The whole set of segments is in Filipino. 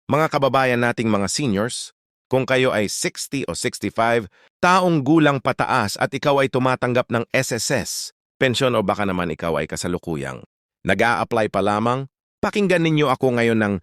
Mga kababayan nating mga seniors, kung kayo ay 60 o 65, taong gulang pataas at ikaw ay tumatanggap ng SSS, pensyon o baka naman ikaw ay kasalukuyang nag-a-apply pa lamang, pakinggan ninyo ako ngayon ng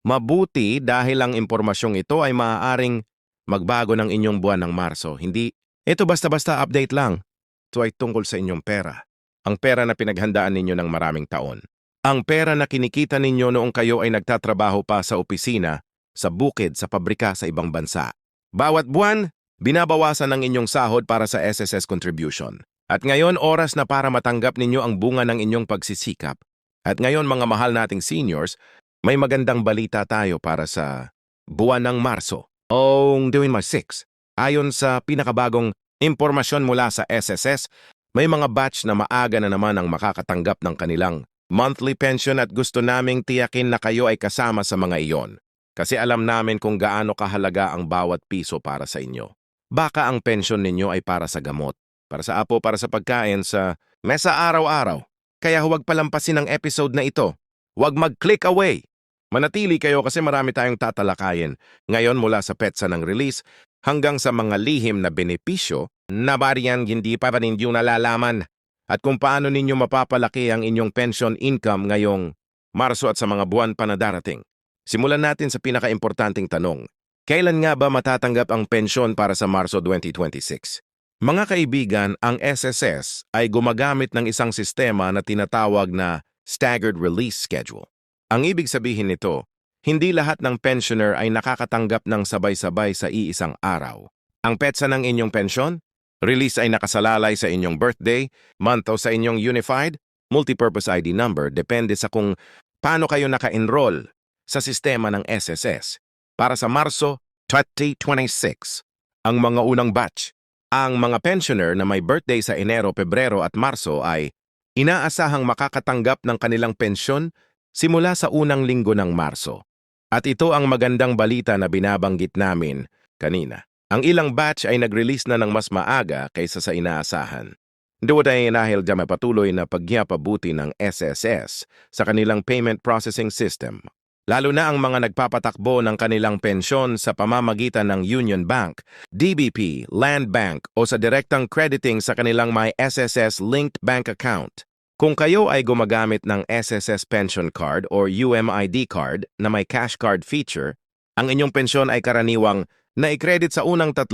mabuti dahil ang impormasyong ito ay maaaring magbago ng inyong buwan ng Marso. Hindi, ito basta-basta update lang. Ito ay tungkol sa inyong pera. Ang pera na pinaghandaan ninyo ng maraming taon. Ang pera na kinikita ninyo noong kayo ay nagtatrabaho pa sa opisina, sa bukid, sa pabrika sa ibang bansa. Bawat buwan, binabawasan ng inyong sahod para sa SSS contribution. At ngayon oras na para matanggap ninyo ang bunga ng inyong pagsisikap. At ngayon mga mahal nating seniors, may magandang balita tayo para sa buwan ng Marso. Ong Dewin 6. Ayon sa pinakabagong impormasyon mula sa SSS, may mga batch na maaga na naman ang makakatanggap ng kanilang monthly pension at gusto naming tiyakin na kayo ay kasama sa mga iyon. Kasi alam namin kung gaano kahalaga ang bawat piso para sa inyo. Baka ang pension ninyo ay para sa gamot, para sa apo, para sa pagkain, sa mesa araw-araw. Kaya huwag palampasin ang episode na ito. Huwag mag-click away. Manatili kayo kasi marami tayong tatalakayin. Ngayon mula sa petsa ng release hanggang sa mga lihim na benepisyo na bariyan hindi pa ninyo nalalaman at kung paano ninyo mapapalaki ang inyong pension income ngayong Marso at sa mga buwan pa na darating. Simulan natin sa pinaka-importanting tanong. Kailan nga ba matatanggap ang pensyon para sa Marso 2026? Mga kaibigan, ang SSS ay gumagamit ng isang sistema na tinatawag na Staggered Release Schedule. Ang ibig sabihin nito, hindi lahat ng pensioner ay nakakatanggap ng sabay-sabay sa iisang araw. Ang petsa ng inyong pensyon, release ay nakasalalay sa inyong birthday, month o sa inyong unified, multipurpose ID number, depende sa kung paano kayo naka-enroll sa sistema ng SSS. Para sa Marso 2026, ang mga unang batch, ang mga pensioner na may birthday sa Enero, Pebrero at Marso ay inaasahang makakatanggap ng kanilang pensyon simula sa unang linggo ng Marso. At ito ang magandang balita na binabanggit namin kanina. Ang ilang batch ay nag-release na ng mas maaga kaysa sa inaasahan. Doon ay dahil dyan patuloy na paghihapabuti ng SSS sa kanilang payment processing system. Lalo na ang mga nagpapatakbo ng kanilang pensyon sa pamamagitan ng Union Bank, DBP, Land Bank o sa direktang crediting sa kanilang may SSS-linked bank account. Kung kayo ay gumagamit ng SSS Pension Card or UMID card na may cash card feature, ang inyong pensyon ay karaniwang na-credit sa unang 3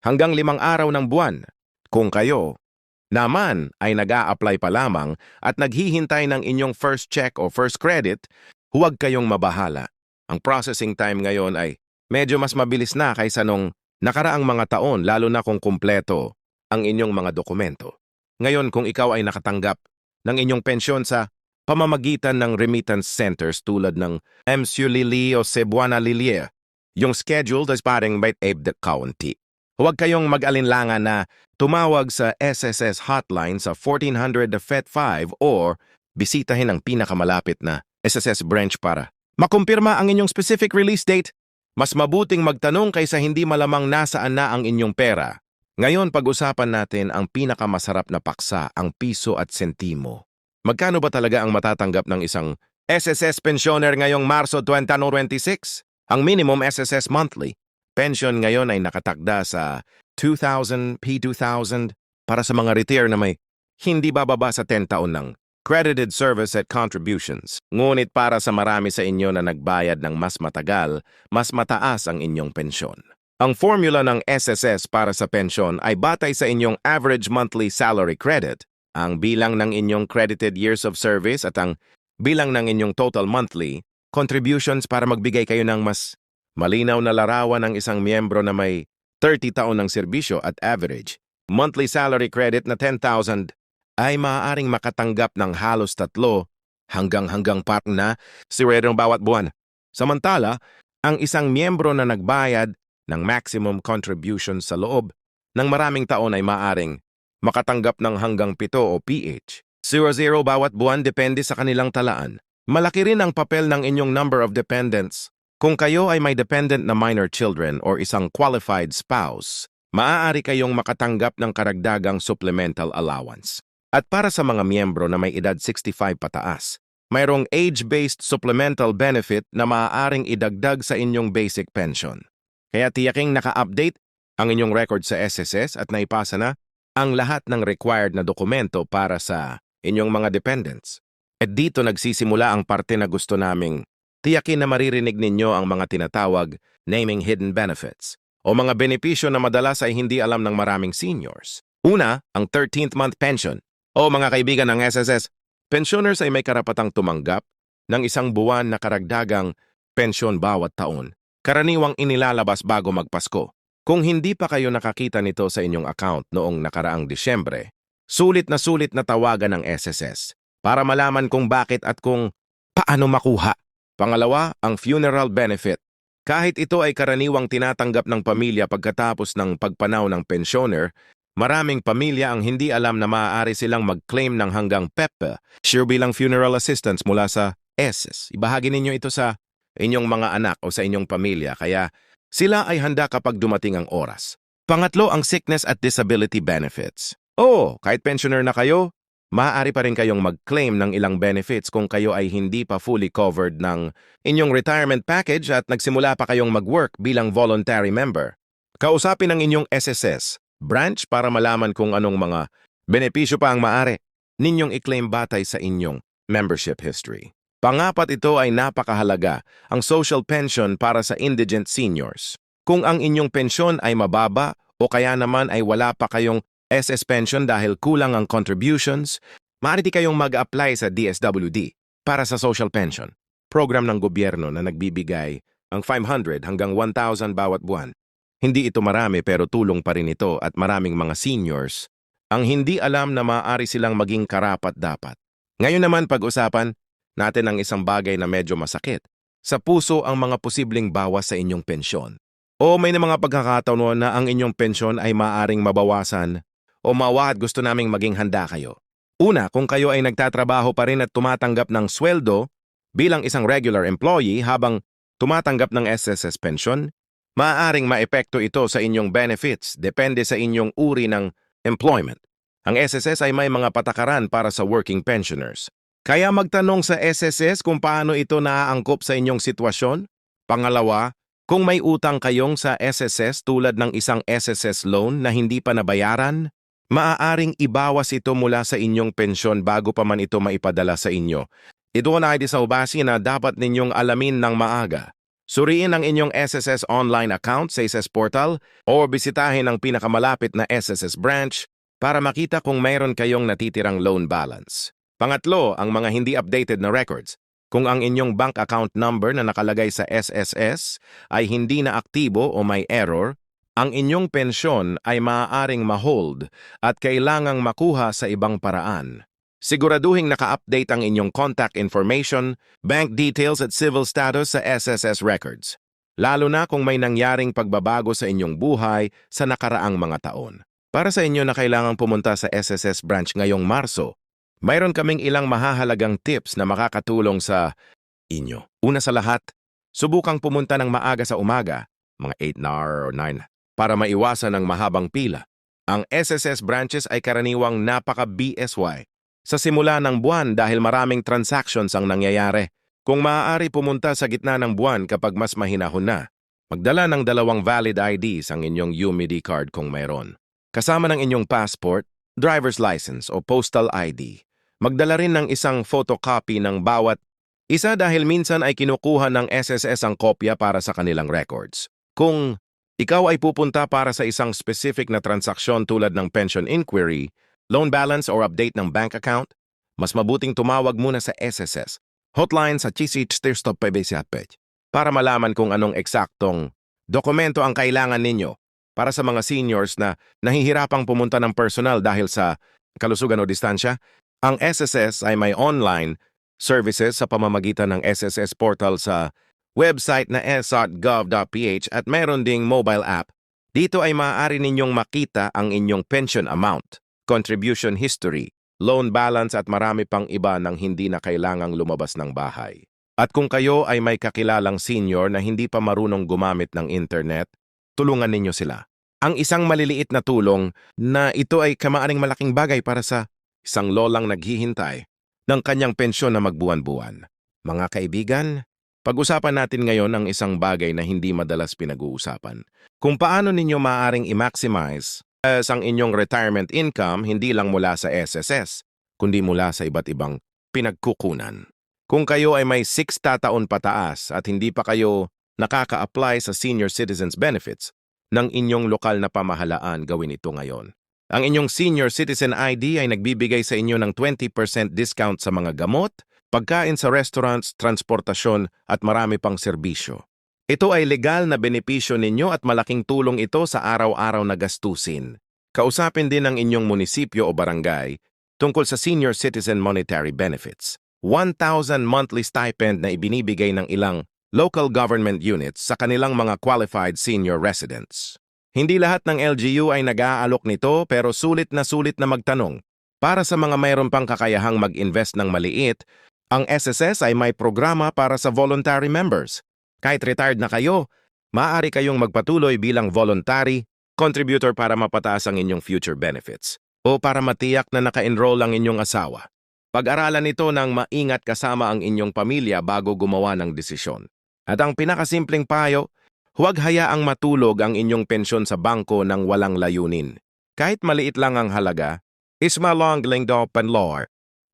hanggang 5 araw ng buwan. Kung kayo naman ay nag-a-apply pa lamang at naghihintay ng inyong first check o first credit, huwag kayong mabahala. Ang processing time ngayon ay medyo mas mabilis na kaysa nung nakaraang mga taon lalo na kung kumpleto ang inyong mga dokumento. Ngayon kung ikaw ay nakatanggap ng inyong pensyon sa pamamagitan ng remittance centers tulad ng MSU Lili o Cebuana Lilie, yung schedule is paring by Abe the County. Huwag kayong mag-alinlangan na tumawag sa SSS hotline sa 1400 FET 5 or bisitahin ang pinakamalapit na SSS branch para makumpirma ang inyong specific release date. Mas mabuting magtanong kaysa hindi malamang nasaan na ang inyong pera. Ngayon pag-usapan natin ang pinakamasarap na paksa, ang piso at sentimo. Magkano ba talaga ang matatanggap ng isang SSS pensioner ngayong Marso 2026? Ang minimum SSS monthly pension ngayon ay nakatakda sa 2,000 P2,000 para sa mga retire na may hindi bababa sa 10 taon ng credited service at contributions. Ngunit para sa marami sa inyo na nagbayad ng mas matagal, mas mataas ang inyong pensyon. Ang formula ng SSS para sa pensyon ay batay sa inyong average monthly salary credit, ang bilang ng inyong credited years of service at ang bilang ng inyong total monthly contributions para magbigay kayo ng mas malinaw na larawan ng isang miyembro na may 30 taon ng serbisyo at average monthly salary credit na 10,000 ay maaaring makatanggap ng halos 3 hanggang 4 na siredong bawat buwan. Samantala, ang isang miyembro na nagbayad ng maximum contribution sa loob ng maraming taon ay maaaring makatanggap ng hanggang 7 o PH. 00 bawat buwan depende sa kanilang talaan. Malaki rin ang papel ng inyong number of dependents. Kung kayo ay may dependent na minor children or isang qualified spouse, maaari kayong makatanggap ng karagdagang supplemental allowance. At para sa mga miyembro na may edad 65 pataas, mayroong age-based supplemental benefit na maaaring idagdag sa inyong basic pension. Kaya tiyaking naka-update ang inyong record sa SSS at naipasa na ang lahat ng required na dokumento para sa inyong mga dependents. At dito nagsisimula ang parte na gusto naming tiyakin na maririnig ninyo ang mga tinatawag naming hidden benefits o mga benepisyo na madalas ay hindi alam ng maraming seniors. Una, ang 13th month pension. O mga kaibigan ng SSS, pensioners ay may karapatang tumanggap ng isang buwan na karagdagang pensyon bawat taon. Karaniwang inilalabas bago magpasko. Kung hindi pa kayo nakakita nito sa inyong account noong nakaraang Disyembre, sulit na tawagan ng SSS para malaman kung bakit at kung paano makuha. Pangalawa, ang funeral benefit. Kahit ito ay karaniwang tinatanggap ng pamilya pagkatapos ng pagpanaw ng pensioner, maraming pamilya ang hindi alam na maaari silang mag-claim ng hanggang PEP, sure bilang funeral assistance mula sa SS. Ibahagi ninyo ito sa inyong mga anak o sa inyong pamilya, kaya sila ay handa kapag dumating ang oras. Pangatlo, ang sickness at disability benefits. Kahit pensioner na kayo, maaari pa rin kayong mag-claim ng ilang benefits kung kayo ay hindi pa fully covered ng inyong retirement package at nagsimula pa kayong mag-work bilang voluntary member. Kausapin ang inyong SSS branch para malaman kung anong mga benepisyo pa ang maaari ninyong i-claim batay sa inyong membership history. Pangapat, ito ay napakahalaga, ang social pension para sa indigent seniors. Kung ang inyong pensyon ay mababa o kaya naman ay wala pa kayong SS pension dahil kulang ang contributions, maaari kayong mag-apply sa DSWD para sa social pension, program ng gobyerno na nagbibigay ang 500 hanggang 1,000 bawat buwan. Hindi ito marami pero tulong pa rin ito at maraming mga seniors ang hindi alam na maaari silang maging karapat-dapat. Ngayon naman pag-usapan natin ang isang bagay na medyo masakit. Sa puso ang mga posibleng bawas sa inyong pensyon. O may na mga pagkakataon na ang inyong pensyon ay maaaring mabawasan o mawad gusto naming maging handa kayo. Una, kung kayo ay nagtatrabaho pa rin at tumatanggap ng sweldo bilang isang regular employee habang tumatanggap ng SSS pension, maaaring maepekto ito sa inyong benefits depende sa inyong uri ng employment. Ang SSS ay may mga patakaran para sa working pensioners. Kaya magtanong sa SSS kung paano ito naaangkop sa inyong sitwasyon. Pangalawa, kung may utang kayong sa SSS tulad ng isang SSS loan na hindi pa nabayaran, maaaring ibawas ito mula sa inyong pensyon bago pa man ito maipadala sa inyo. Ito na ay sa ubasi na dapat ninyong alamin ng maaga. Suriin ang inyong SSS online account sa SSS portal o bisitahin ang pinakamalapit na SSS branch para makita kung mayroon kayong natitirang loan balance. Pangatlo, ang mga hindi updated na records. Kung ang inyong bank account number na nakalagay sa SSS ay hindi na aktibo o may error, ang inyong pensyon ay maaaring ma-hold at kailangang makuha sa ibang paraan. Siguraduhing naka-update ang inyong contact information, bank details at civil status sa SSS records. Lalo na kung may nangyaring pagbabago sa inyong buhay sa nakaraang mga taon. Para sa inyo na kailangang pumunta sa SSS branch ngayong Marso, mayroon kaming ilang mahahalagang tips na makakatulong sa inyo. Una sa lahat, subukang pumunta ng maaga sa umaga, mga 8 na or 9, para maiwasan ang mahabang pila. Ang SSS branches ay karaniwang napaka-BSY sa simula ng buwan dahil maraming transactions ang nangyayari. Kung maaari pumunta sa gitna ng buwan kapag mas mahinahon na, magdala ng 2 valid IDs ang inyong UMID card kung mayroon. Kasama ng inyong passport, driver's license o postal ID. Magdala rin ng isang photocopy ng bawat isa dahil minsan ay kinukuha ng SSS ang kopya para sa kanilang records. Kung ikaw ay pupunta para sa isang specific na transaksyon tulad ng pension inquiry, loan balance or update ng bank account, mas mabuting tumawag muna sa SSS. Hotline sa Stop para malaman kung anong eksaktong dokumento ang kailangan ninyo para sa mga seniors na nahihirapang pumunta ng personal dahil sa kalusugan o distansya. Ang SSS ay may online services sa pamamagitan ng SSS portal sa website na ss.gov.ph at meron ding mobile app. Dito ay maaari ninyong makita ang inyong pension amount, contribution history, loan balance at marami pang iba nang hindi na kailangang lumabas ng bahay. At kung kayo ay may kakilalang senior na hindi pa marunong gumamit ng internet, tulungan ninyo sila. Ang isang maliliit na tulong na ito ay kamaaring malaking bagay para sa isang lolang naghihintay. ng kanyang pensyon na magbuwan-buwan. Mga kaibigan, pag-usapan natin ngayon ang isang bagay na hindi madalas pinag-uusapan. Kung paano ninyo maaaring i-maximize ang inyong retirement income hindi lang mula sa SSS, kundi mula sa iba't ibang pinagkukunan. Kung kayo ay may 6 taon pataas at hindi pa kayo nakaka-apply sa Senior Citizens Benefits ng inyong lokal na pamahalaan, gawin ito ngayon. Ang inyong Senior Citizen ID ay nagbibigay sa inyo ng 20% discount sa mga gamot, pagkain sa restaurants, transportasyon at marami pang serbisyo. Ito ay legal na benepisyo ninyo at malaking tulong ito sa araw-araw na gastusin. Kausapin din ang inyong munisipyo o barangay tungkol sa Senior Citizen Monetary Benefits. 1,000 monthly stipend na ibinibigay ng ilang local government units sa kanilang mga qualified senior residents. Hindi lahat ng LGU ay nag-aalok nito pero sulit na magtanong. Para sa mga mayroon pang kakayahang mag-invest ng maliit, ang SSS ay may programa para sa voluntary members. Kahit retired na kayo, maaari kayong magpatuloy bilang voluntary contributor para mapataas ang inyong future benefits o para matiyak na naka-enroll ang inyong asawa. Pag-aralan ito ng maingat kasama ang inyong pamilya bago gumawa ng desisyon. At ang pinakasimpleng payo, huwag hayaang matulog ang inyong pensyon sa bangko ng walang layunin. Kahit maliit lang ang halaga, ismalongling do panlor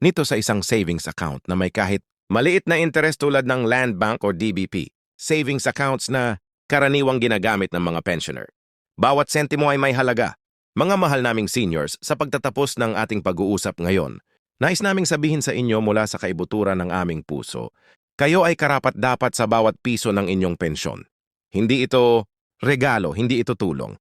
nito sa isang savings account na may kahit maliit na interest tulad ng Land Bank o DBP, savings accounts na karaniwang ginagamit ng mga pensioner. Bawat sentimo ay may halaga. Mga mahal naming seniors, sa pagtatapos ng ating pag-uusap ngayon, nais naming sabihin sa inyo mula sa kaibuturan ng aming puso, kayo ay karapat-dapat sa bawat piso ng inyong pensyon. Hindi ito regalo, hindi ito tulong.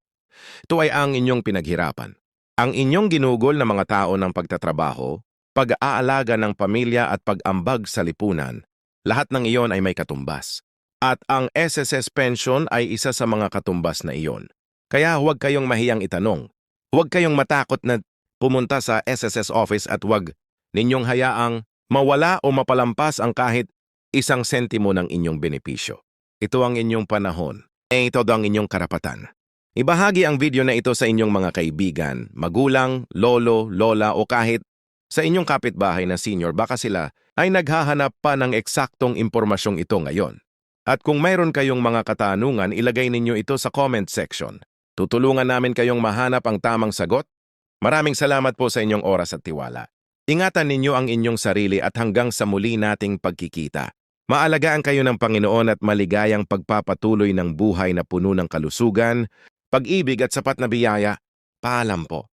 Ito ay ang inyong pinaghirapan. Ang inyong ginugol na mga tao ng pagtatrabaho, pag-aalaga ng pamilya at pag-ambag sa lipunan, lahat ng iyon ay may katumbas. At ang SSS pension ay isa sa mga katumbas na iyon. Kaya huwag kayong mahiyang itanong. Huwag kayong matakot na pumunta sa SSS office at huwag ninyong hayaang mawala o mapalampas ang kahit 1 sentimo ng inyong benepisyo. Ito ang inyong panahon. Ito ang inyong karapatan. Ibahagi ang video na ito sa inyong mga kaibigan, magulang, lolo, lola o kahit sa inyong kapitbahay na senior baka sila ay naghahanap pa ng eksaktong impormasyong ito ngayon. At kung mayroon kayong mga katanungan, ilagay ninyo ito sa comment section. Tutulungan namin kayong mahanap ang tamang sagot. Maraming salamat po sa inyong oras at tiwala. Ingatan ninyo ang inyong sarili at hanggang sa muli nating pagkikita. Maalagaan kayo ng Panginoon at maligayang pagpapatuloy ng buhay na puno ng kalusugan, pag-ibig at sapat na biyaya. Paalam po.